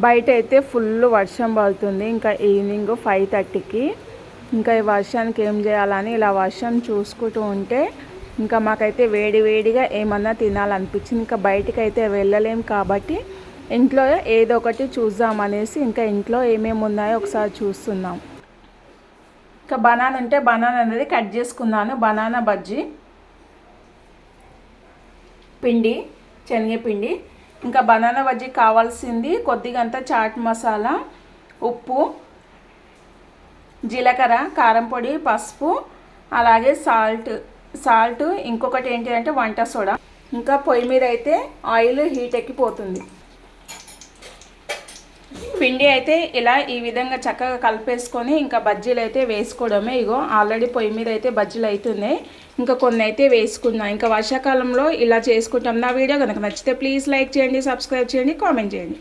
బయట అయితే ఫుల్ వర్షం పడుతుంది. ఇంకా ఈవినింగ్ 5:30కి. ఇంకా ఈ వర్షానికి ఏం చేయాలని ఇలా వర్షం చూసుకుంటూ ఉంటే ఇంకా మాకైతే వేడి వేడిగా ఏమన్నా తినాలనిపించింది. ఇంకా బయటికి అయితే వెళ్ళలేం కాబట్టి ఇంట్లో ఏదో ఒకటి చూద్దామనేసి ఇంకా ఇంట్లో ఏమేమి ఉన్నాయో ఒకసారి చూస్తున్నాం. ఇంకా బనానా ఉంటే బనానా అనేది కట్ చేసుకున్నాను. బనానా బజ్జీ, పిండి, శనగపిండి. ఇంకా బనానా బజ్జీ కావాల్సింది కొద్దిగా అంతా చాట్ మసాలా, ఉప్పు, జీలకర్ర, కారం పొడి, పసుపు, అలాగే సాల్ట్ ఇంకొకటి ఏంటి అంటే వంట సోడా. ఇంకా పొయ్యి మీద అయితే ఆయిల్ హీట్ ఎక్కిపోతుంది. పిండి అయితే ఇలా ఈ విధంగా చక్కగా కలిపేసుకొని ఇంకా బజ్జీలు అయితే వేసుకోవడమే. ఇగో ఆల్రెడీ పొయ్యి మీద అయితే బజ్జీలు అవుతున్నాయి. ఇంకా కొన్ని అయితే వేసుకున్నాం. ఇంకా వర్షాకాలంలో ఇలా చేసుకుంటాం. నా వీడియో కనుక నచ్చితే ప్లీజ్ లైక్ చేయండి, సబ్స్క్రైబ్ చేయండి, కామెంట్ చేయండి.